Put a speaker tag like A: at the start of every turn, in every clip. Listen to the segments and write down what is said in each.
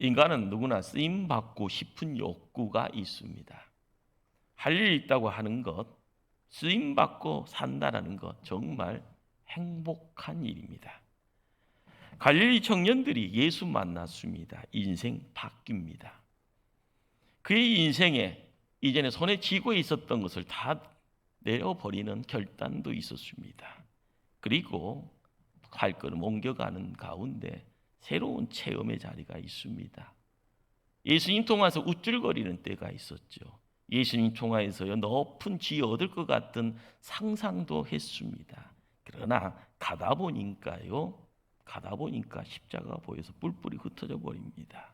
A: 인간은 누구나 쓰임받고 싶은 욕구가 있습니다. 할 일 있다고 하는 것, 쓰임받고 산다는 것, 정말 행복한 일입니다. 갈릴리 청년들이 예수 만났습니다. 인생 바뀝니다. 그의 인생에 이전에 손에 쥐고 있었던 것을 다 내려버리는 결단도 있었습니다. 그리고 발걸음 옮겨가는 가운데 새로운 체험의 자리가 있습니다. 예수님 통해서 우쭐거리는 때가 있었죠. 예수님 통해서요 높은 지위 얻을 것 같은 상상도 했습니다. 그러나 가다 보니까 십자가가 보여서 뿔뿔이 흩어져 버립니다.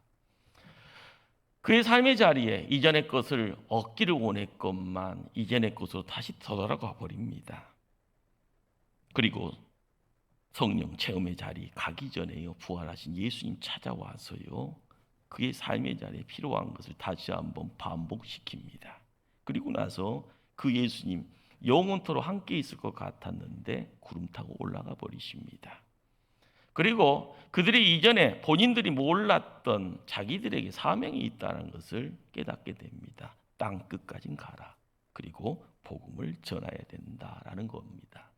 A: 그의 삶의 자리에 이전의 것을 얻기를 원했건만 이전의 것으로 다시 되돌아가 버립니다. 그리고 성령 체험의 자리 가기 전에요 부활하신 예수님 찾아와서요 그의 삶의 자리에 필요한 것을 다시 한번 반복시킵니다. 그리고 나서 그 예수님 영원토록 함께 있을 것 같았는데 구름 타고 올라가 버리십니다. 그리고 그들이 이전에 본인들이 몰랐던 자기들에게 사명이 있다는 것을 깨닫게 됩니다. 땅 끝까지 가라. 그리고 복음을 전해야 된다라는 겁니다.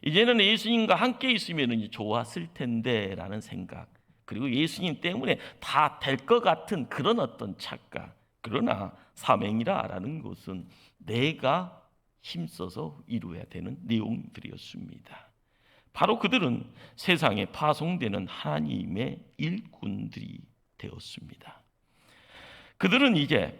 A: 이제는 예수님과 함께 있으면 좋았을 텐데라는 생각, 그리고 예수님 때문에 다 될 것 같은 그런 어떤 착각. 그러나 사명이라는 것은 내가 힘써서 이루어야 되는 내용들이었습니다. 바로 그들은 세상에 파송되는 하나님의 일꾼들이 되었습니다. 그들은 이제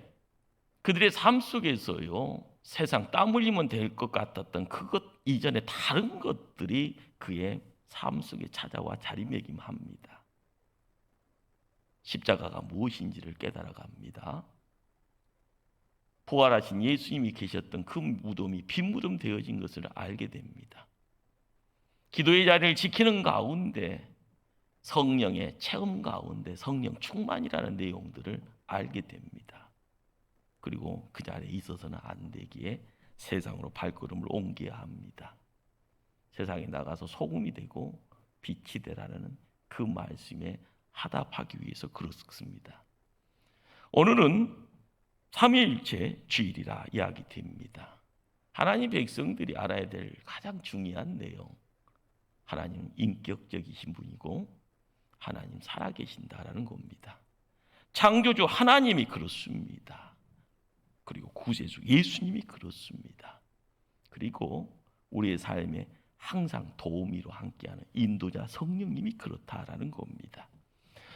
A: 그들의 삶 속에서요 세상 땀 흘리면 될 것 같았던 그것 이전에 다른 것들이 그의 삶 속에 찾아와 자리매김합니다. 십자가가 무엇인지를 깨달아갑니다. 부활하신 예수님이 계셨던 그 무덤이 빈무덤 되어진 것을 알게 됩니다. 기도의 자리를 지키는 가운데 성령의 체험 가운데 성령 충만이라는 내용들을 알게 됩니다. 그리고 그 자리에 있어서는 안 되기에 세상으로 발걸음을 옮겨야 합니다. 세상에 나가서 소금이 되고 빛이 되라는 그 말씀에 하답하기 위해서 그렇습니다. 오늘은 삼위일체 주일이라 이야기됩니다. 하나님 백성들이 알아야 될 가장 중요한 내용, 하나님 인격적이신 분이고 하나님 살아계신다라는 겁니다. 창조주 하나님이 그렇습니다. 그리고 구세주 예수님이 그렇습니다. 그리고 우리의 삶에 항상 도우미로 함께하는 인도자 성령님이 그렇다라는 겁니다.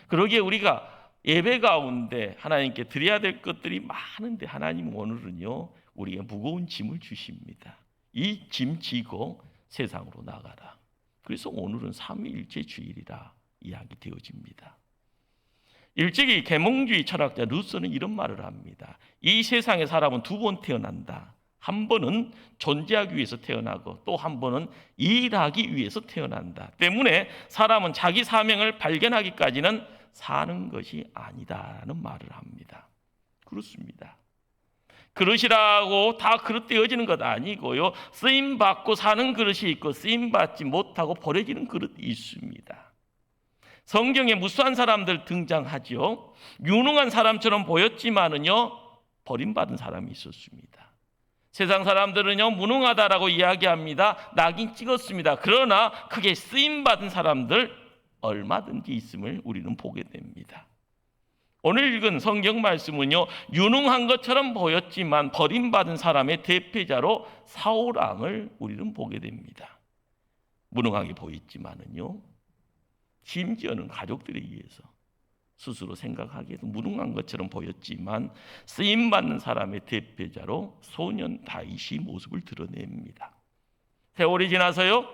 A: 그러기에 우리가 예배 가운데 하나님께 드려야 될 것들이 많은데 하나님 오늘은요 우리에게 무거운 짐을 주십니다. 이 짐 지고 세상으로 나가라. 그래서 오늘은 삼위일체 주일이라 이야기되어집니다. 일찍이 계몽주의 철학자 루소는 이런 말을 합니다. 이 세상의 사람은 두 번 태어난다. 한 번은 존재하기 위해서 태어나고 또 한 번은 일하기 위해서 태어난다. 때문에 사람은 자기 사명을 발견하기까지는 사는 것이 아니다라는 말을 합니다. 그렇습니다. 그릇이라고 다 그릇 되어지는 것 아니고요. 쓰임받고 사는 그릇이 있고 쓰임받지 못하고 버려지는 그릇이 있습니다. 성경에 무수한 사람들 등장하죠. 유능한 사람처럼 보였지만은요 버림받은 사람이 있었습니다. 세상 사람들은요 무능하다라고 이야기합니다. 낙인 찍었습니다. 그러나 크게 쓰임받은 사람들 얼마든지 있음을 우리는 보게 됩니다. 오늘 읽은 성경 말씀은요 유능한 것처럼 보였지만 버림받은 사람의 대표자로 사울왕을 우리는 보게 됩니다. 무능하게 보였지만은요 심지어는 가족들에 의해서 스스로 생각하기에도 무능한 것처럼 보였지만 쓰임받는 사람의 대표자로 소년 다윗이 모습을 드러냅니다. 세월이 지나서요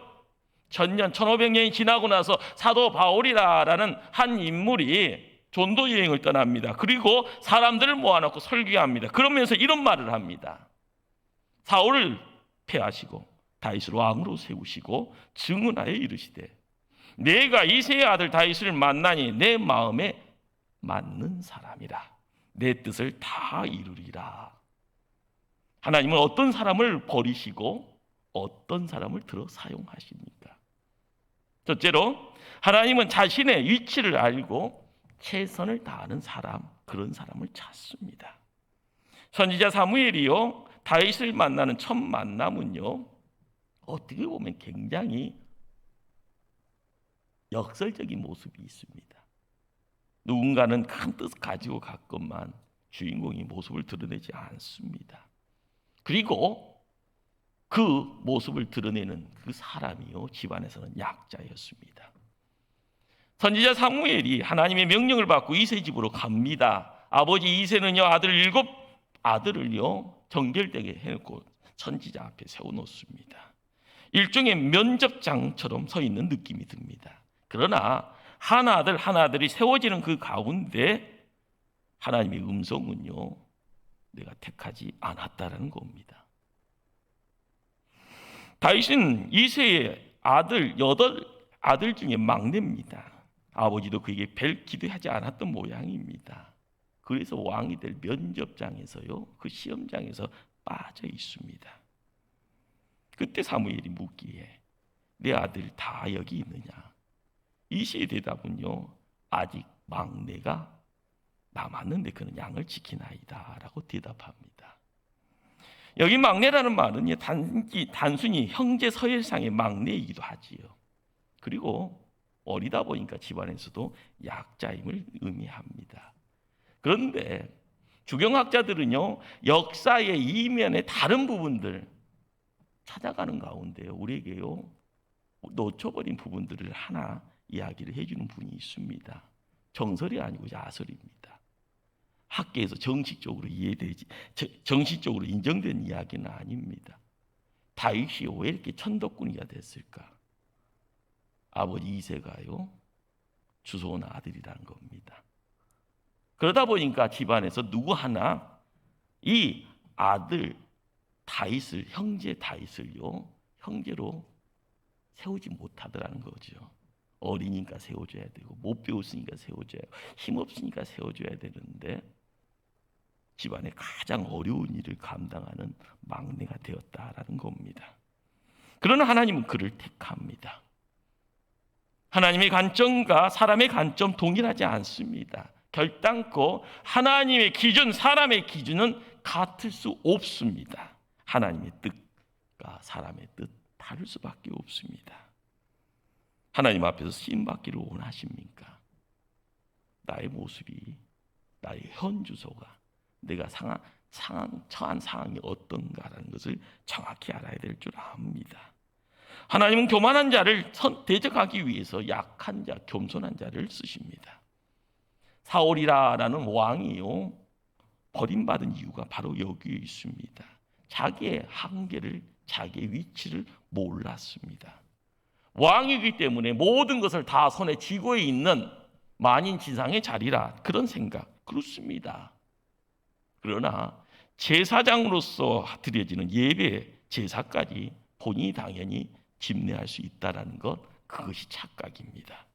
A: 1000년, 1500년이 지나고 나서 사도 바울이라는 한 인물이 전도 여행을 떠납니다. 그리고 사람들을 모아놓고 설교합니다. 그러면서 이런 말을 합니다. 사울을 폐하시고 다윗을 왕으로 세우시고 증언하여 이르시되 내가 이새의 아들 다윗을 만나니 내 마음에 맞는 사람이라. 내 뜻을 다 이루리라. 하나님은 어떤 사람을 버리시고 어떤 사람을 들어 사용하십니까? 첫째로 하나님은 자신의 위치를 알고 최선을 다하는 사람, 그런 사람을 찾습니다. 선지자 사무엘이요, 다윗을 만나는 첫 만남은요, 어떻게 보면 굉장히 역설적인 모습이 있습니다. 누군가는 큰 뜻을 가지고 갔건만 주인공이 모습을 드러내지 않습니다. 그리고 그 모습을 드러내는 그 사람이요, 집안에서는 약자였습니다. 선지자 사무엘이 하나님의 명령을 받고 이세 집으로 갑니다. 아버지 이세는요, 아들을요 정결되게 해놓고 선지자 앞에 세워놓습니다. 일종의 면접장처럼 서 있는 느낌이 듭니다. 그러나 하나들이 세워지는 그 가운데 하나님의 음성은요, 내가 택하지 않았다라는 겁니다. 다윗은 이세의 아들 8아들 중에 막내입니다. 아버지도 그에게 별 기도하지 않았던 모양입니다. 그래서 왕이 될 면접장에서요, 그 시험장에서 빠져 있습니다. 그때 사무엘이 묻기에 내 아들 다 여기 있느냐? 이세의 대답은요, 아직 막내가 남았는데 그는 양을 지키나이다 라고 대답합니다. 여기 막내라는 말은 단순히 형제 서열상의 막내이기도 하지요. 그리고 어리다 보니까 집안에서도 약자임을 의미합니다. 그런데 주경학자들은요, 역사의 이면의 다른 부분들 찾아가는 가운데 우리에게요, 놓쳐버린 부분들을 하나 이야기를 해주는 분이 있습니다. 정설이 아니고 야설입니다. 학계에서 정식적으로 정식적으로 인정된 이야기는 아닙니다. 다윗이 왜 이렇게 천덕꾼이가 됐을까? 아버지 이세가요, 주워온 아들이라는 겁니다. 그러다 보니까 집안에서 누구 하나 이 아들 다윗을, 형제 다윗을요, 형제로 세우지 못하더라는 거죠. 어리니까 세워줘야 되고, 못 배웠으니까 세워줘야 되고, 힘없으니까 세워줘야 되는데 집안의 가장 어려운 일을 감당하는 막내가 되었다라는 겁니다. 그러나 하나님은 그를 택합니다. 하나님의 관점과 사람의 관점 동일하지 않습니다. 결단코 하나님의 기준, 사람의 기준은 같을 수 없습니다. 하나님의 뜻과 사람의 뜻 다를 수밖에 없습니다. 하나님 앞에서 쓰임받기를 원하십니까? 나의 모습이, 나의 현 주소가, 내가 처한 상황이 어떤가라는 것을 정확히 알아야 될 줄 압니다. 하나님은 교만한 자를 대적하기 위해서 약한 자, 겸손한 자를 쓰십니다. 사울이라는 왕이요, 버림받은 이유가 바로 여기에 있습니다. 자기의 한계를, 자기의 위치를 몰랐습니다. 왕이기 때문에 모든 것을 다 손에 쥐고 있는 만인지상의 자리라, 그런 생각, 그렇습니다. 그러나 제사장으로서 드려지는 예배, 제사까지 본인이 당연히 집례할 수 있다는 것, 그것이 착각입니다.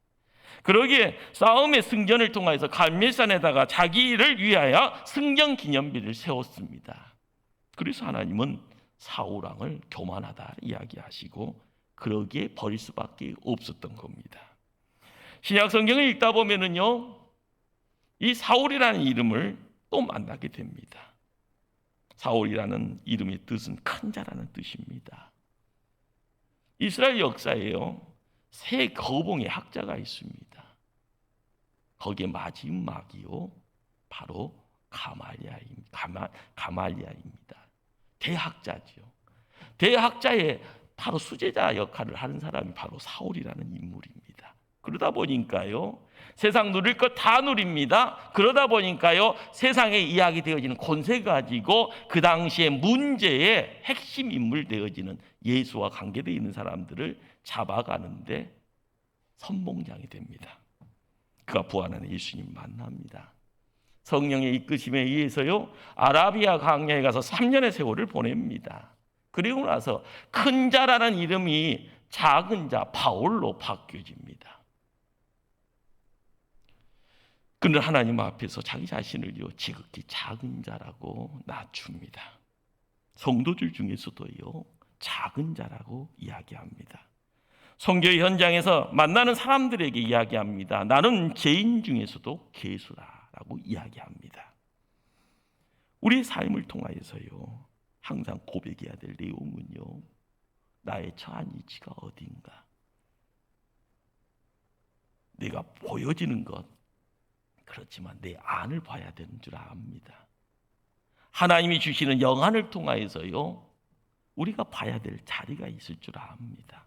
A: 그러기에 싸움의 승전을 통해서 갈멜산에다가 자기를 위하여 승전 기념비를 세웠습니다. 그래서 하나님은 사울 왕을 교만하다 이야기하시고 그러기에 버릴 수밖에 없었던 겁니다. 신약 성경을 읽다 보면은요, 이 사울이라는 이름을 또 만나게 됩니다. 사울이라는 이름의 뜻은 큰 자라는 뜻입니다. 이스라엘 역사에요, 세 거봉의 학자가 있습니다. 거기에 마지막이요, 바로 가말리아입니다. 대학자죠. 대학자의 바로 수제자 역할을 하는 사람이 바로 사울이라는 인물입니다. 그러다 보니까요, 세상 누릴 것 다 누립니다. 그러다 보니까요, 세상에 이야기 되어지는 권세 가지고 그 당시의 문제의 핵심 인물 되어지는 예수와 관계되어 있는 사람들을 잡아가는데 선봉장이 됩니다. 그가 부활하는 예수님 만납니다. 성령의 이끄심에 의해서요, 아라비아 광야에 가서 3년의 세월을 보냅니다. 그리고 나서 큰 자라는 이름이 작은 자 바울로 바뀌어집니다. 그는 하나님 앞에서 자기 자신을요, 지극히 작은 자라고 낮춥니다. 성도들 중에서도요, 작은 자라고 이야기합니다. 선교 현장에서 만나는 사람들에게 이야기합니다. 나는 죄인 중에서도 괴수라라고 이야기합니다. 우리의 삶을 통하여서요, 항상 고백해야 될 내용은요, 나의 처한 위치가 어딘가. 내가 보여지는 것, 그렇지만 내 안을 봐야 되는 줄 압니다. 하나님이 주시는 영안을 통하여서요, 우리가 봐야 될 자리가 있을 줄 압니다.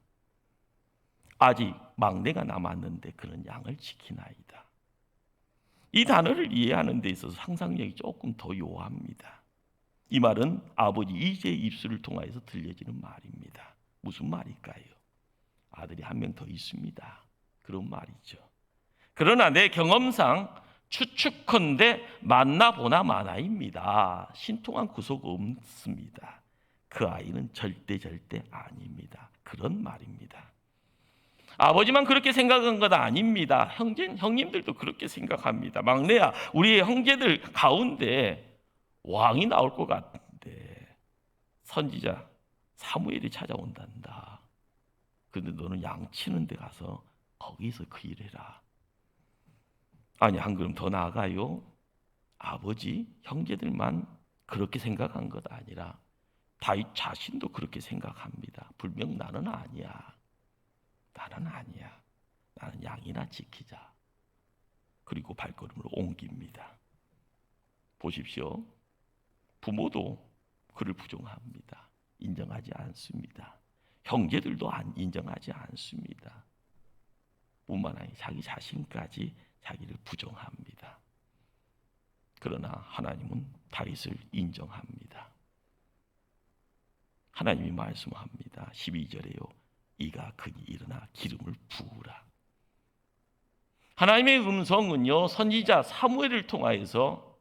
A: 아직 막내가 남았는데 그런 양을 지키나이다. 이 단어를 이해하는 데 있어서 상상력이 조금 더 요합니다. 이 말은 아버지 이제의 입술을 통해서 들려지는 말입니다. 무슨 말일까요? 아들이 한 명 더 있습니다. 그런 말이죠. 그러나 내 경험상 추측컨대 만나보나 마나입니다. 신통한 구속 없습니다. 그 아이는 절대 아닙니다. 그런 말입니다. 아버지만 그렇게 생각한 건 아닙니다. 형님들도 그렇게 생각합니다. 막내야, 우리의 형제들 가운데 왕이 나올 것 같은데 선지자 사무엘이 찾아온단다. 그런데 너는 양 치는 데 가서 거기서 그 일해라. 아니, 한 걸음 더 나아가요. 아버지, 형제들만 그렇게 생각한 것 아니라 다윗 자신도 그렇게 생각합니다. 분명 나는 아니야. 나는 양이나 지키자. 그리고 발걸음을 옮깁니다. 보십시오. 부모도 그를 부정합니다. 인정하지 않습니다. 형제들도 인정하지 않습니다. 뿐만 아니라 자기 자신까지 자기를 부정합니다. 그러나 하나님은 다윗을 인정합니다. 하나님이 말씀합니다. 12절에요. 이가 그니 일어나 기름을 부으라. 하나님의 음성은요, 선지자 사무엘을 통하여서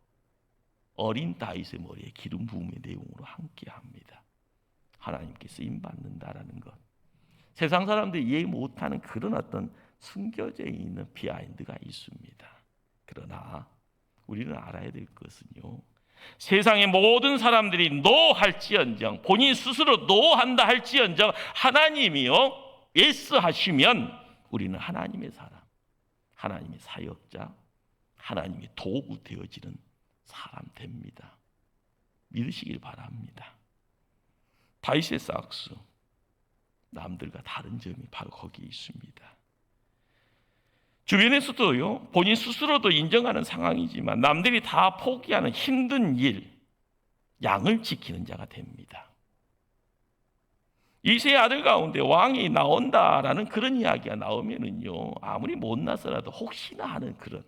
A: 어린 다윗의 머리에 기름 부음의 내용으로 함께합니다. 하나님께 쓰임 받는다라는 것. 세상 사람들이 이해 못하는 그런 어떤 숨겨져 있는 비하인드가 있습니다. 그러나 우리는 알아야 될 것은요, 세상의 모든 사람들이 노할지언정, 본인 스스로 노한다 할지언정 하나님이요 예스 하시면 우리는 하나님의 사람, 하나님의 사역자, 하나님의 도구 되어지는 사람 됩니다. 믿으시길 바랍니다. 다윗의 삭스, 남들과 다른 점이 바로 거기에 있습니다. 주변에서도요, 본인 스스로도 인정하는 상황이지만 남들이 다 포기하는 힘든 일, 양을 지키는 자가 됩니다. 이세의 아들 가운데 왕이 나온다라는 그런 이야기가 나오면은요, 아무리 못나서라도 혹시나 하는 그런,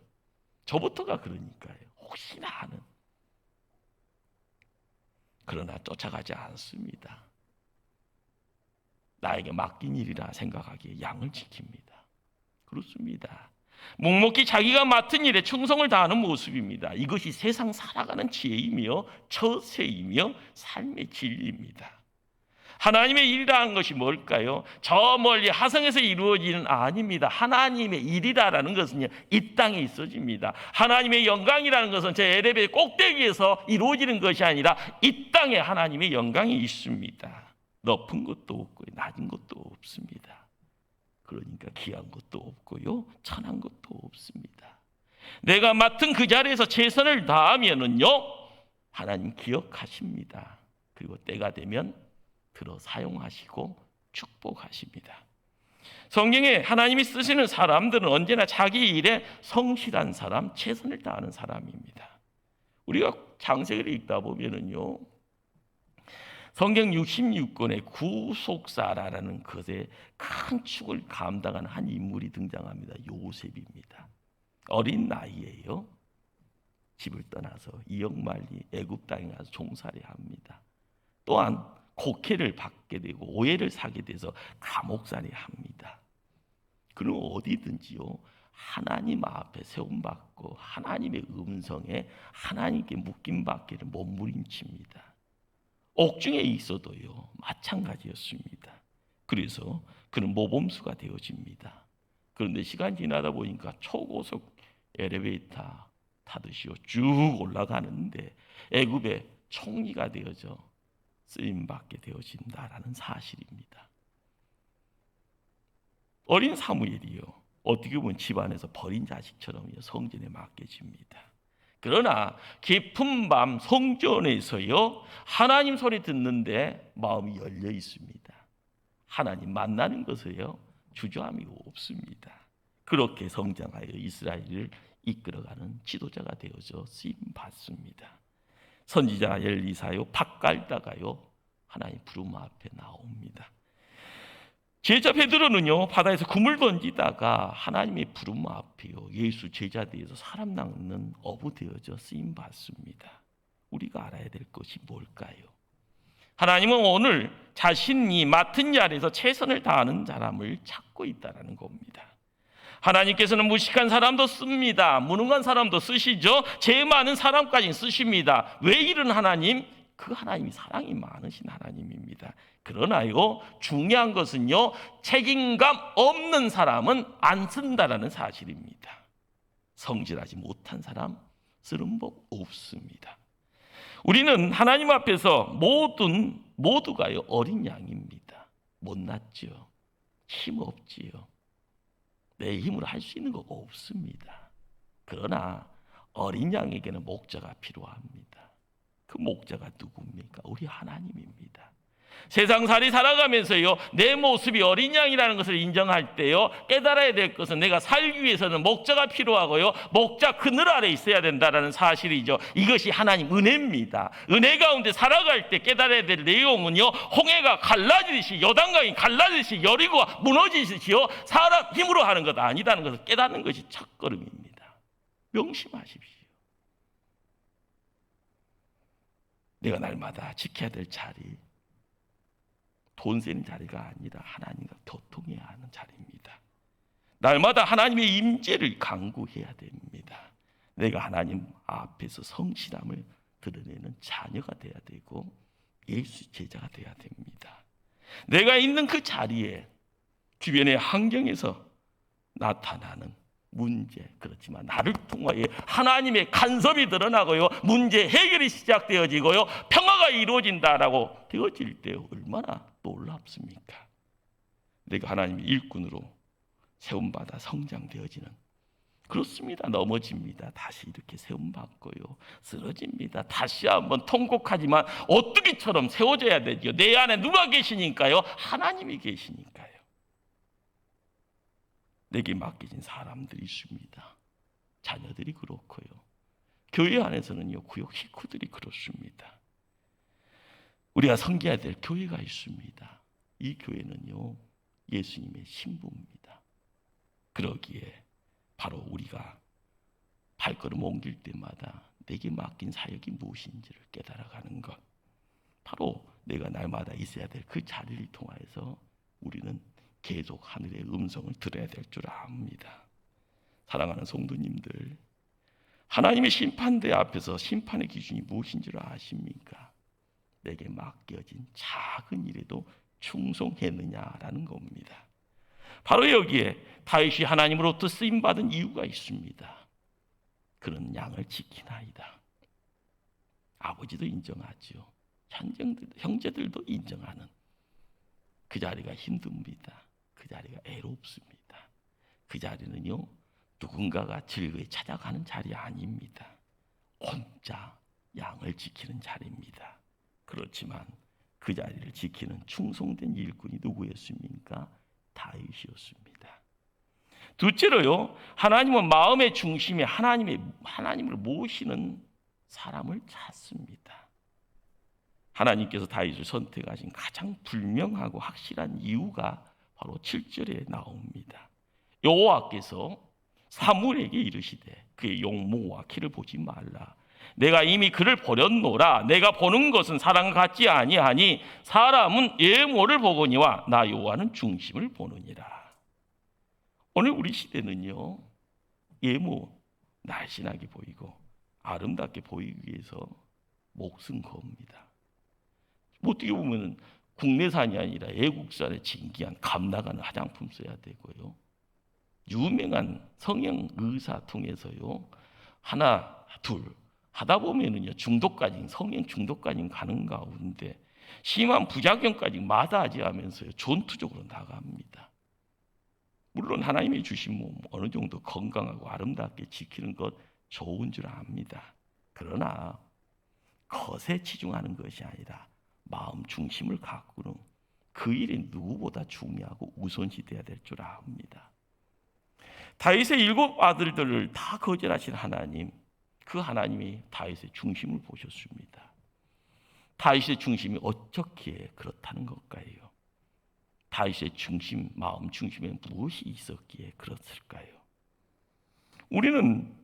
A: 저부터가 그러니까요, 혹시나 하는. 그러나 쫓아가지 않습니다. 나에게 맡긴 일이라 생각하기에 양을 지킵니다. 그렇습니다. 묵묵히 자기가 맡은 일에 충성을 다하는 모습입니다. 이것이 세상 살아가는 지혜이며 처세이며 삶의 진리입니다. 하나님의 일이라는 것이 뭘까요? 저 멀리 하성에서 이루어지는 아닙니다. 하나님의 일이라는 것은요, 이 땅에 있어집니다. 하나님의 영광이라는 것은 제 엘리베이터 꼭대기에서 이루어지는 것이 아니라 이 땅에 하나님의 영광이 있습니다. 높은 것도 없고 낮은 것도 없습니다. 그러니까 귀한 것도 없고요, 천한 것도 없습니다. 내가 맡은 그 자리에서 최선을 다하면은요, 하나님 기억하십니다. 그리고 때가 되면 들어 사용하시고 축복하십니다. 성경에 하나님이 쓰시는 사람들은 언제나 자기 일에 성실한 사람, 최선을 다하는 사람입니다. 우리가 창세기를 읽다 보면은요, 성경 66권의 구속사라는 것에 큰 축을 감당한 한 인물이 등장합니다. 요셉입니다. 어린 나이에요, 집을 떠나서 이역말리 애굽 땅에 가서 종살이 합니다. 또한 곡해를 받게 되고 오해를 사게 돼서 감옥살이 합니다. 그는 어디든지요, 하나님 앞에 세움받고 하나님의 음성에 하나님께 묶임받기를 몸부림칩니다. 옥중에 있어도요, 마찬가지였습니다. 그래서 그는 모범수가 되어집니다. 그런데 시간이 지나다 보니까 초고속 엘리베이터 타듯이요, 쭉 올라가는데 애굽의 총리가 되어져 쓰임받게 되어진다라는 사실입니다. 어린 사무엘이요, 어떻게 보면 집안에서 버린 자식처럼 성전에 맡겨집니다. 그러나 깊은 밤 성전에서요, 하나님 소리 듣는데 마음이 열려 있습니다. 하나님 만나는 것을요 주저함이 없습니다. 그렇게 성장하여 이스라엘을 이끌어가는 지도자가 되어서 쓰임 받습니다. 선지자 엘리사요 밭 갈다가요 하나님 부름 앞에 나옵니다. 제자 베드로는요 바다에서 그물 던지다가 하나님의 부름 앞에요 예수 제자 되어서 사람 낚는 어부 되어져 쓰임 받습니다. 우리가 알아야 될 것이 뭘까요? 하나님은 오늘 자신이 맡은 자리에서 최선을 다하는 사람을 찾고 있다는 겁니다. 하나님께서는 무식한 사람도 씁니다. 무능한 사람도 쓰시죠. 죄 많은 사람까지 쓰십니다. 왜 이런 하나님? 그 하나님이 사랑이 많으신 하나님입니다. 그러나요, 중요한 것은요, 책임감 없는 사람은 안 쓴다라는 사실입니다. 성실하지 못한 사람 쓰는 법 없습니다. 우리는 하나님 앞에서 모두가요 어린 양입니다. 못났죠. 힘없지요. 내 힘으로 할 수 있는 거 없습니다. 그러나 어린 양에게는 목자가 필요합니다. 그 목자가 누굽니까? 우리 하나님입니다. 세상살이 살아가면서요 내 모습이 어린 양이라는 것을 인정할 때요 깨달아야 될 것은 내가 살기 위해서는 목자가 필요하고요 목자 그늘 아래 있어야 된다는 사실이죠. 이것이 하나님 은혜입니다. 은혜 가운데 살아갈 때 깨달아야 될 내용은요 홍해가 갈라지듯이 요단강이 갈라지듯이 여리고가 무너지듯이요 사람 힘으로 하는 것 아니다는 것을 깨닫는 것이 첫걸음입니다. 명심하십시오. 내가 날마다 지켜야 될 자리, 돈 세는 자리가 아니라 하나님과 교통해야 하는 자리입니다. 날마다 하나님의 임재를 간구해야 됩니다. 내가 하나님 앞에서 성실함을 드러내는 자녀가 돼야 되고 예수 제자가 돼야 됩니다. 내가 있는 그 자리에 주변의 환경에서 나타나는 문제, 그렇지만 나를 통하여 하나님의 간섭이 드러나고요 문제 해결이 시작되어지고요 평화가 이루어진다라고 되어질 때 얼마나 놀랍습니까? 내가 하나님의 일꾼으로 세움받아 성장되어지는, 그렇습니다. 넘어집니다. 다시 이렇게 세움받고요 쓰러집니다. 다시 한번 통곡하지만 어떻게처럼 세워져야 되죠. 내 안에 누가 계시니까요? 하나님이 계시니까요. 내게 맡겨진 사람들이 있습니다. 자녀들이 그렇고요 교회 안에서는요 구역 식구들이 그렇습니다. 우리가 섬겨야 될 교회가 있습니다. 이 교회는요 예수님의 신부입니다. 그러기에 바로 우리가 발걸음 옮길 때마다 내게 맡긴 사역이 무엇인지를 깨달아가는 것, 바로 내가 날마다 있어야 될 그 자리를 통하여서 우리는 계속 하늘의 음성을 들어야 될 줄 압니다. 사랑하는 성도님들, 하나님의 심판대 앞에서 심판의 기준이 무엇인지를 아십니까? 내게 맡겨진 작은 일에도 충성했느냐라는 겁니다. 바로 여기에 다윗이 하나님으로부터 쓰임받은 이유가 있습니다. 그는 양을 지키나이다. 아버지도 인정하죠. 형제들도 인정하는 그 자리가 힘듭니다. 그 자리가 애롭습니다. 그 자리는요 누군가가 즐거이 찾아가는 자리 아닙니다. 혼자 양을 지키는 자리입니다. 그렇지만 그 자리를 지키는 충성된 일꾼이 누구였습니까? 다윗이었습니다. 둘째로요, 하나님은 마음의 중심에 하나님을 모시는 사람을 찾습니다. 하나님께서 다윗을 선택하신 가장 분명하고 확실한 이유가 바로 7절에 나옵니다. 여호와께서 사무엘에게 이르시되 그의 용모와 키를 보지 말라. 내가 이미 그를 버렸노라. 내가 보는 것은 사람 같지 아니하니 사람은 외모를 보거니와 나 여호와는 중심을 보느니라. 오늘 우리 시대는요 외모 날씬하게 보이고 아름답게 보이기 위해서 목숨 겁니다. 어떻게 보면 국내산이 아니라 외국산의 진기한 값 나가는 화장품 써야 되고요. 유명한 성형 의사 통해서요 하나 둘 하다 보면은요 중독까지, 성형 중독까지 가는 가운데 심한 부작용까지 마다하지 하면서요 전투적으로 나갑니다. 물론 하나님이 주신 몸 어느 정도 건강하고 아름답게 지키는 것 좋은 줄 압니다. 그러나 것에 치중하는 것이 아니라 마음 중심을 가꾸는 그 일이 누구보다 중요하고 우선시돼야 될 줄 압니다. 다윗의 7 아들들을 다 거절하신 하나님, 그 하나님이 다윗의 중심을 보셨습니다. 다윗의 중심이 어떻게 그렇다는 걸까요? 다윗의 중심, 마음 중심에 무엇이 있었기에 그렇을까요? 우리는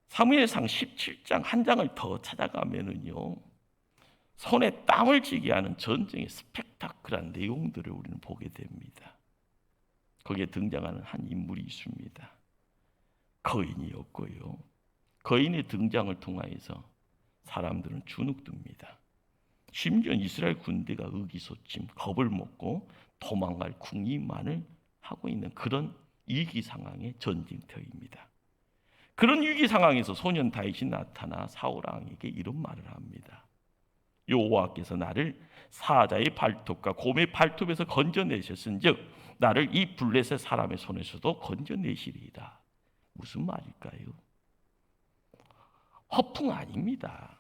A: 사무엘상 17장 한 장을 더 찾아가면은요, 손에 땀을 쥐게 하는 전쟁의 스펙타클한 내용들을 우리는 보게 됩니다. 거기에 등장하는 한 인물이 있습니다. 거인이었고요. 거인의 등장을 통하여서 사람들은 주눅듭니다. 심지어 이스라엘 군대가 의기소침, 겁을 먹고 도망갈 궁리만을 하고 있는 그런 위기 상황의 전쟁터입니다. 그런 위기 상황에서 소년 다윗이 나타나 사울 왕에게 이런 말을 합니다. 여호와께서 나를 사자의 발톱과 곰의 발톱에서 건져내셨은즉 나를 이 블레셋 사람의 손에서도 건져내시리이다. 무슨 말일까요? 허풍 아닙니다.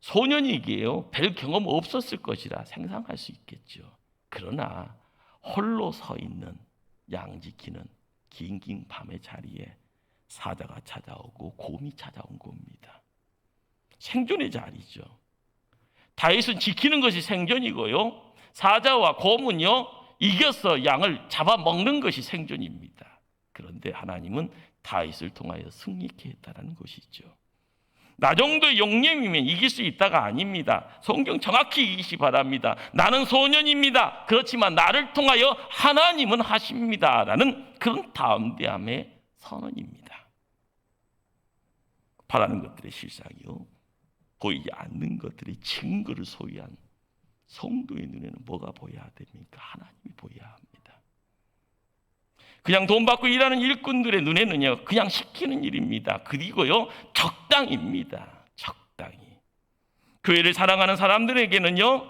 A: 소년이기에요. 별 경험 없었을 것이라 생각할 수 있겠죠. 그러나 홀로 서 있는 양 지키는 긴긴 밤의 자리에 사자가 찾아오고 곰이 찾아온 겁니다. 생존의 자리죠. 다윗은 지키는 것이 생존이고요. 사자와 곰은요, 이겨서 양을 잡아먹는 것이 생존입니다. 그런데 하나님은 다윗을 통하여 승리케 했다는 것이죠. 나 정도의 용념이면 이길 수 있다가 아닙니다. 성경 정확히 읽으시 바랍니다. 나는 소년입니다. 그렇지만 나를 통하여 하나님은 하십니다라는 그런 담대함의 선언입니다. 바라는 것들의 실상이요, 보이지 않는 것들의 증거를 소유한 성도의 눈에는 뭐가 보여야 됩니까? 하나님이 보여야 합니다. 그냥 돈 받고 일하는 일꾼들의 눈에는요, 그냥 시키는 일입니다. 그리고요, 적당입니다. 적당히. 교회를 사랑하는 사람들에게는요,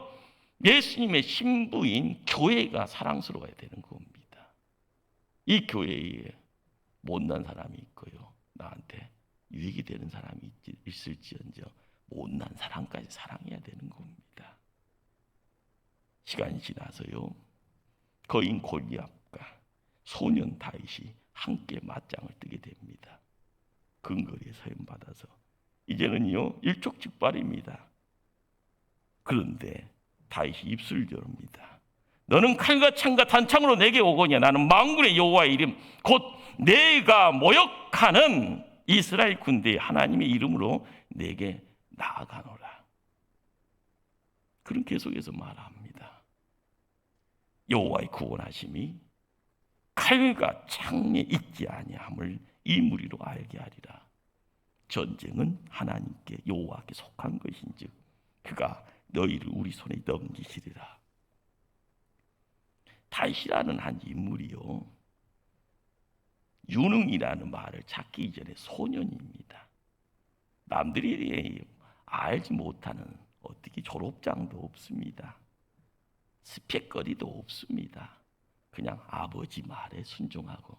A: 예수님의 신부인 교회가 사랑스러워야 되는 겁니다. 이 교회에 못난 사람이 있고요, 나한테 유익이 되는 사람이 있을지언정 못난 사람까지 사랑해야 되는 겁니다. 시간이 지나서요, 거인 골리앗과 소년 다윗이 함께 맞짱을 뜨게 됩니다. 근거리에 서임받아서 이제는요, 일촉즉발입니다. 그런데 다윗이 입술을 열입니다. 너는 칼과 창과 단창으로 내게 오거냐? 나는 만군의 여호와의 이름 곧 내가 모욕하는 이스라엘 군대의 하나님의 이름으로 내게 나아가노라. 그런 계속해서 말합니다. 여호와의 구원하심이 칼과 창에 있지 아니함을 이 무리로 알게 하리라. 전쟁은 하나님께 여호와께 속한 것인즉 그가 너희를 우리 손에 넘기시리라. 다윗이라는 한 인물이요, 유능이라는 말을 찾기 이전에 소년입니다. 남들이 알지 못하는 어떻게 졸업장도 없습니다. 스펙거리도 없습니다. 그냥 아버지 말에 순종하고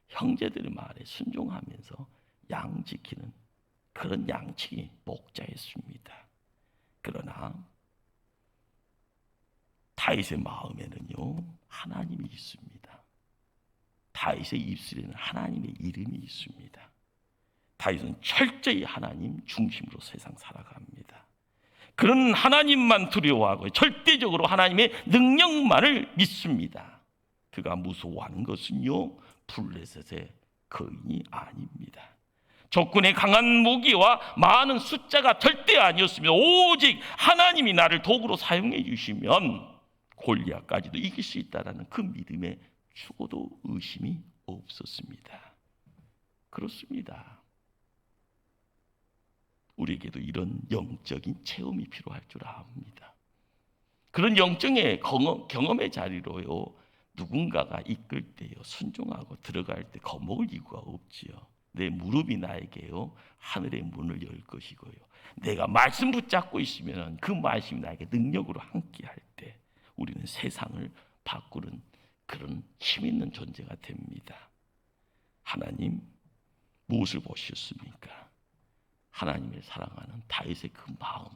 A: 형제들의 말에 순종하면서 양 지키는 그런 양치기 목자였습니다. 그러나 다윗의 마음에는요, 하나님이 있습니다. 다윗의 입술에는 하나님의 이름이 있습니다. 다윗은 철저히 하나님 중심으로 세상 살아갑니다. 그는 하나님만 두려워하고 절대적으로 하나님의 능력만을 믿습니다. 그가 무서워하는 것은요, 블레셋의 거인이 아닙니다. 적군의 강한 무기와 많은 숫자가 절대 아니었습니다. 오직 하나님이 나를 도구로 사용해 주시면 골리앗까지도 이길 수 있다는 그 믿음에 죽어도 의심이 없었습니다. 그렇습니다. 우리에게도 이런 영적인 체험이 필요할 줄 압니다. 그런 영적의 경험의 자리로요, 누군가가 이끌 때요, 순종하고 들어갈 때 겁먹을 이유가 없지요. 내 무릎이 나에게요, 하늘의 문을 열 것이고요, 내가 말씀 붙잡고 있으면 그 말씀이 나에게 능력으로 함께할 때 우리는 세상을 바꾸는 그런 힘 있는 존재가 됩니다. 하나님 무엇을 보셨습니까? 하나님을 사랑하는 다윗의 그 마음.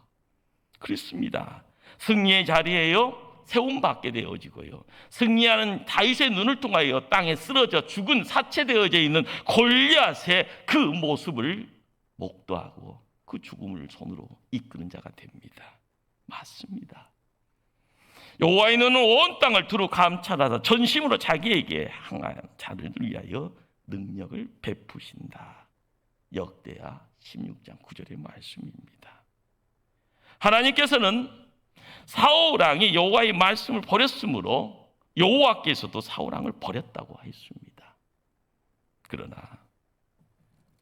A: 그렇습니다. 승리의 자리에요 세움받게 되어지고요, 승리하는 다윗의 눈을 통하여 땅에 쓰러져 죽은 사체되어져 있는 골리앗의 그 모습을 목도하고 그 죽음을 손으로 이끄는 자가 됩니다. 맞습니다. 여호와의 눈은 온 땅을 두루 감찰하사 전심으로 자기에게 항하는 자를 위하여 능력을 베푸신다. 역대하 16장 9절의 말씀입니다. 하나님께서는 사울왕이 여호와의 말씀을 버렸으므로 여호와께서도 사울왕을 버렸다고 했습니다. 그러나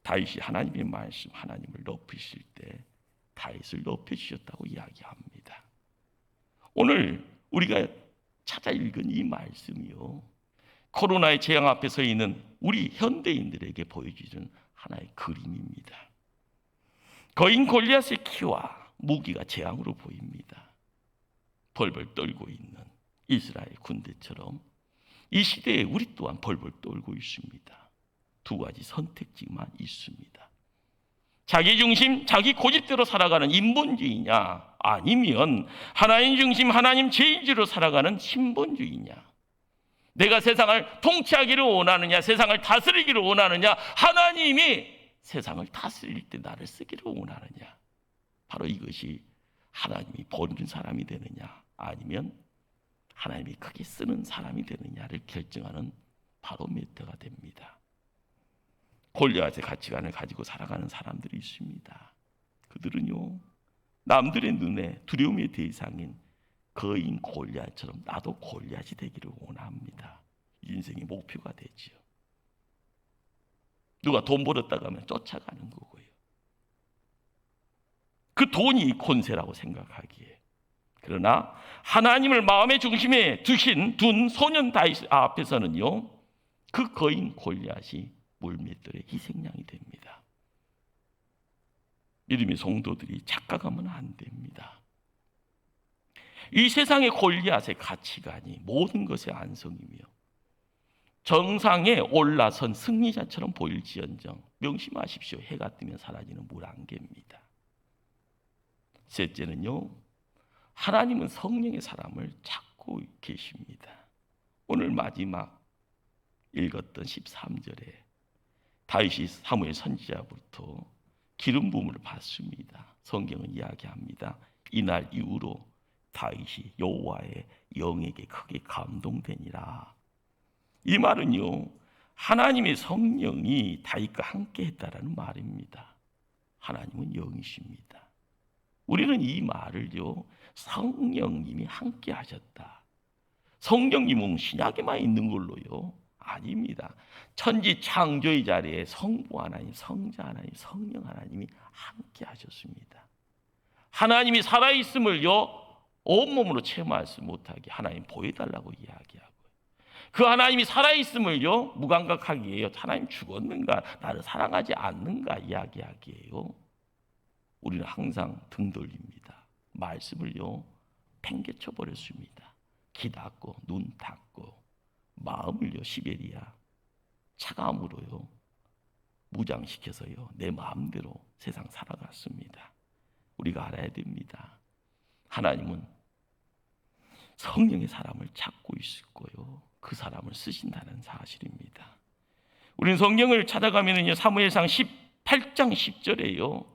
A: 다윗이 하나님의 말씀, 하나님을 높이실 때 다윗을 높여주셨다고 이야기합니다. 오늘 우리가 찾아 읽은 이 말씀이요, 코로나의 재앙 앞에 서 있는 우리 현대인들에게 보여주는 하나의 그림입니다. 거인 골리앗의 키와 무기가 재앙으로 보입니다. 벌벌 떨고 있는 이스라엘 군대처럼 이 시대에 우리 또한 벌벌 떨고 있습니다. 두 가지 선택지만 있습니다. 자기 중심, 자기 고집대로 살아가는 인본주의냐, 아니면 하나님 중심, 하나님 제일주의로 살아가는 신본주의냐. 내가 세상을 통치하기를 원하느냐, 세상을 다스리기를 원하느냐, 하나님이 세상을 다스릴 때 나를 쓰기를 원하느냐. 바로 이것이 하나님이 버리는 사람이 되느냐, 아니면 하나님이 크게 쓰는 사람이 되느냐를 결정하는 바로미터가 됩니다. 골리앗의 가치관을 가지고 살아가는 사람들이 있습니다. 그들은요, 남들의 눈에 두려움의 대상인 거인 골리앗처럼 나도 골리앗이 되기를 원합니다. 인생의 목표가 되지요. 누가 돈 벌었다고 하면 쫓아가는 거고요. 그 돈이 권세라고 생각하기에. 그러나 하나님을 마음의 중심에 둔 소년 다윗 앞에서는요, 그 거인 골리앗이 물맷돌의 희생양이 됩니다. 믿음의 성도들이 착각하면 안 됩니다. 이 세상의 골리앗의 가치관이 모든 것의 안성이며 정상에 올라선 승리자처럼 보일지언정 명심하십시오. 해가 뜨면 사라지는 물안개입니다. 셋째는요, 하나님은 성령의 사람을 찾고 계십니다. 오늘 마지막 읽었던 13절에 다윗이 사무엘 선지자부터 기름 부음을 받습니다. 성경은 이야기합니다. 이날 이후로 다윗이 여호와의 영에게 크게 감동되니라. 이 말은요, 하나님의 성령이 다윗과 함께 했다라는 말입니다. 하나님은 영이십니다. 우리는 이 말을요, 성령님이 함께 하셨다. 성령님은 신약에만 있는 걸로요, 아닙니다. 천지 창조의 자리에 성부 하나님, 성자 하나님, 성령 하나님이 함께 하셨습니다. 하나님이 살아있음을요, 온몸으로 체험할 수 못하게 하나님 보여달라고 이야기하고, 그 하나님이 살아있음을요, 무감각하기에요, 하나님 죽었는가, 나를 사랑하지 않는가 이야기하기에요, 우리는 항상 등 돌립니다. 말씀을요, 팽개쳐 버렸습니다. 귀 닫고 눈 닫고 마음을요, 시베리아 차가움으로요 무장시켜서요 내 마음대로 세상 살아갔습니다. 우리가 알아야 됩니다. 하나님은 성령의 사람을 찾고 있고요, 그 사람을 쓰신다는 사실입니다. 우리는 성경을 찾아가면은요, 사무엘상 18장 10절에요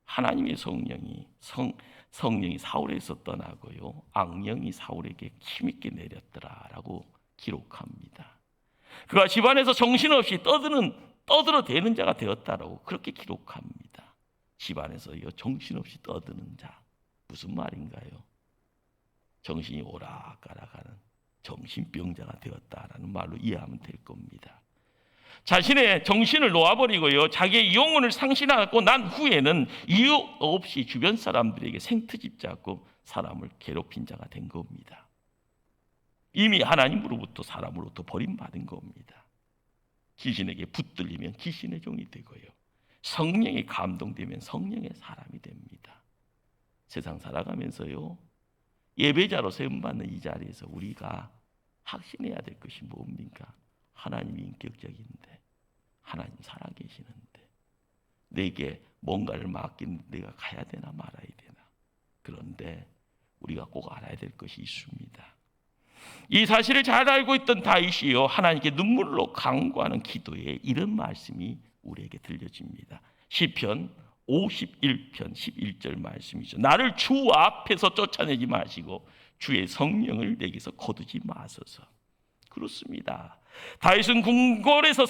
A: 하나님의 성령이 사울에서 떠나고요, 악령이 사울에게 힘있게 내렸더라라고 기록합니다. 그가 집안에서 정신없이 떠들어대는 자가 되었다라고 그렇게 기록합니다. 집안에서요 정신없이 떠드는 자, 무슨 말인가요? 정신이 오락가락하는 정신병자가 되었다라는 말로 이해하면 될 겁니다. 자신의 정신을 놓아버리고요, 자기의 영혼을 상실하고 난 후에는 이유 없이 주변 사람들에게 생트집 잡고 사람을 괴롭힌 자가 된 겁니다. 이미 하나님으로부터 사람으로부터 버림받은 겁니다. 귀신에게 붙들리면 귀신의 종이 되고요, 성령에 감동되면 성령의 사람이 됩니다. 세상 살아가면서요, 예배자로 세움받는 이 자리에서 우리가 확신해야 될 것이 뭡니까? 하나님이 인격적인데, 하나님 살아계시는데, 내게 뭔가를 맡기는데 내가 가야 되나 말아야 되나. 그런데 우리가 꼭 알아야 될 것이 있습니다. 이 사실을 잘 알고 있던 다윗이요, 하나님께 눈물로 간구하는 기도에 이런 말씀이 우리에게 들려집니다. 시편 51편 11절 말씀이죠. 나를 주 앞에서 쫓아내지 마시고 주의 성령을 내게서 거두지 마소서. 그렇습니다. 다윗은 궁궐에서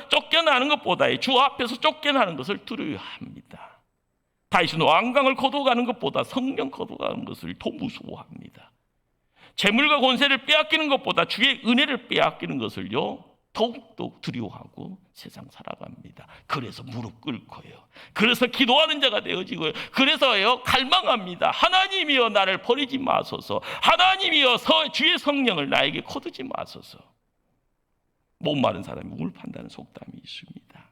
A: 쫓겨나는 것보다 주 앞에서 쫓겨나는 것을 두려워합니다. 다윗은 왕강을 거둬가는 것보다 성령 거둬가는 것을 더 무서워합니다. 재물과 권세를 빼앗기는 것보다 주의 은혜를 빼앗기는 것을요 더욱더 두려워하고 세상 살아갑니다. 그래서 무릎 꿇고요, 그래서 기도하는 자가 되어지고요, 그래서요 갈망합니다. 하나님이여 나를 버리지 마소서. 하나님이여 주의 성령을 나에게 거두지 마소서. 목마른 사람이 우물 판다는 속담이 있습니다.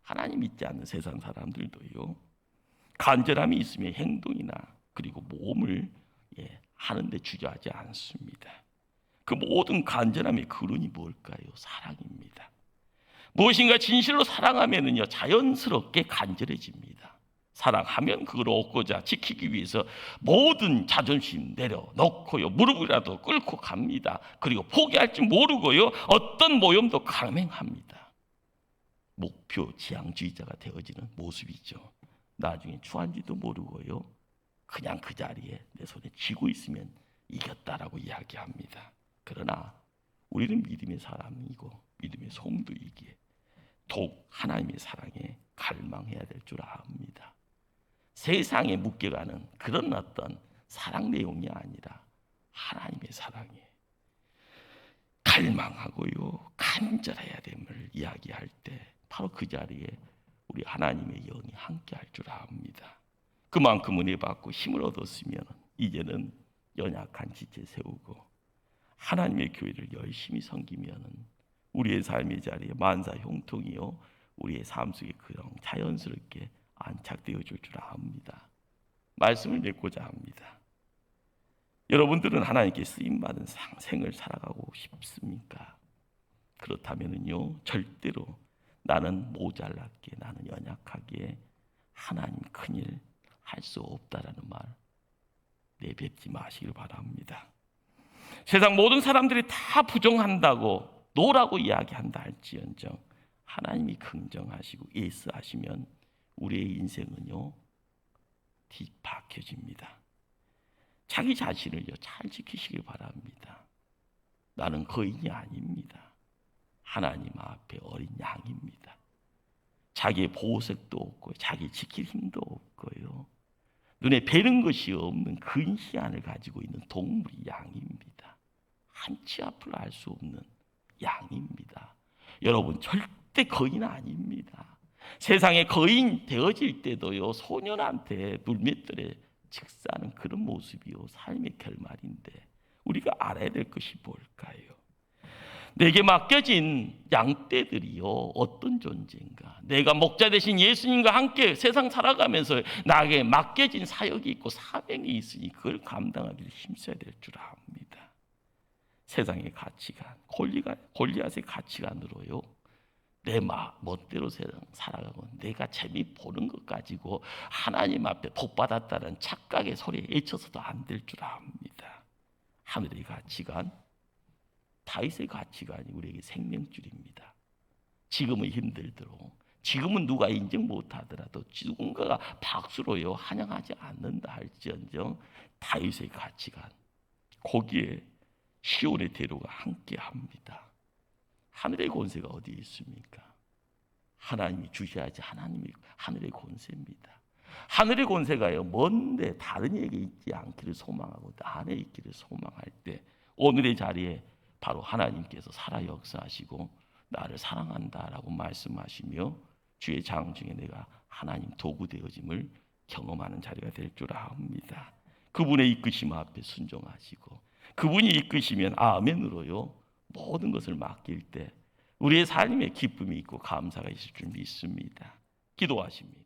A: 하나님 믿지 않는 세상 사람들도요 간절함이 있으면 행동이나 그리고 몸을 하는데 주저하지 않습니다. 그 모든 간절함의 근원이 뭘까요? 사랑입니다. 무엇인가 진실로 사랑하면은요 자연스럽게 간절해집니다. 사랑하면 그걸 얻고자 지키기 위해서 모든 자존심 내려놓고요 무릎이라도 꿇고 갑니다. 그리고 포기할 줄 모르고요 어떤 모험도 감행합니다. 목표 지향주의자가 되어지는 모습이죠. 나중에 추한지도 모르고요 그냥 그 자리에 내 손에 쥐고 있으면 이겼다라고 이야기합니다. 그러나 우리는 믿음의 사람이고 믿음의 성도이기에 더욱 하나님의 사랑에 갈망해야 될 줄 압니다. 세상에 묶여가는 그런 어떤 사랑 내용이 아니라 하나님의 사랑에 갈망하고요 간절해야 됨을 이야기할 때 바로 그 자리에 우리 하나님의 영이 함께할 줄 압니다. 그만큼 은혜 받고 힘을 얻었으면 이제는 연약한 지체 세우고 하나님의 교회를 열심히 섬기면 우리의 삶의 자리에 만사 형통이요 우리의 삶 속에 그냥 자연스럽게 안착되어 줄 줄 압니다. 말씀을 맺고자 합니다. 여러분들은 하나님께 쓰임받은 생을 살아가고 싶습니까? 그렇다면요 절대로 나는 모자랐기에 나는 연약하기에 하나님 큰일 할 수 없다라는 말 내뱉지 마시길 바랍니다. 세상 모든 사람들이 다 부정한다고 노라고 이야기한다 할지언정 하나님이 긍정하시고 예스하시면 우리의 인생은요 뒤바뀌어집니다. 자기 자신을요 잘 지키시길 바랍니다. 나는 거인이 아닙니다. 하나님 앞에 어린 양입니다. 자기의 보호색도 없고요 자기 지킬 힘도 없고요 눈에 뵈는 것이 없는 근시안을 가지고 있는 동물이 양입니다. 한치 앞을 알 수 없는 양입니다. 여러분 절대 거인 아닙니다. 세상에 거인 되어질 때도요 소년한테 물맷돌에 직사하는 그런 모습이요 삶의 결말인데 우리가 알아야 될 것이 뭘까요? 내게 맡겨진 양떼들이요 어떤 존재인가? 내가 목자 되신 예수님과 함께 세상 살아가면서 나에게 맡겨진 사역이 있고 사명이 있으니 그걸 감당하기를 힘써야 될 줄 압니다. 세상의 가치관, 골리앗의 가치관으로요 내 멋대로 세상 살아가고 내가 재미 보는 것 가지고 하나님 앞에 복받았다는 착각의 소리에 애쳐서도 안 될 줄 압니다. 하늘의 가치관, 다윗의 가치관이 우리에게 생명줄입니다. 지금은 힘들도록, 지금은 누가 인정 못하더라도 누군가가 박수로요 환영하지 않는다 할지언정 다윗의 가치관, 거기에 시온의 대로가 함께합니다. 하늘의 권세가 어디에 있습니까? 하나님이 주셔야지 하늘의 권세입니다. 하늘의 권세가요 먼데 다른 이에게 있지 않기를 소망하고 나 안에 있기를 소망할 때 오늘의 자리에 바로 하나님께서 살아 역사하시고 나를 사랑한다라고 말씀하시며 주의 장중에 내가 하나님 도구 되어짐을 경험하는 자리가 될 줄 압니다. 그분의 이끄심 앞에 순종하시고 그분이 이끄시면 아멘으로요 모든 것을 맡길 때 우리의 삶에 기쁨이 있고 감사가 있을 줄 믿습니다. 기도하십니다.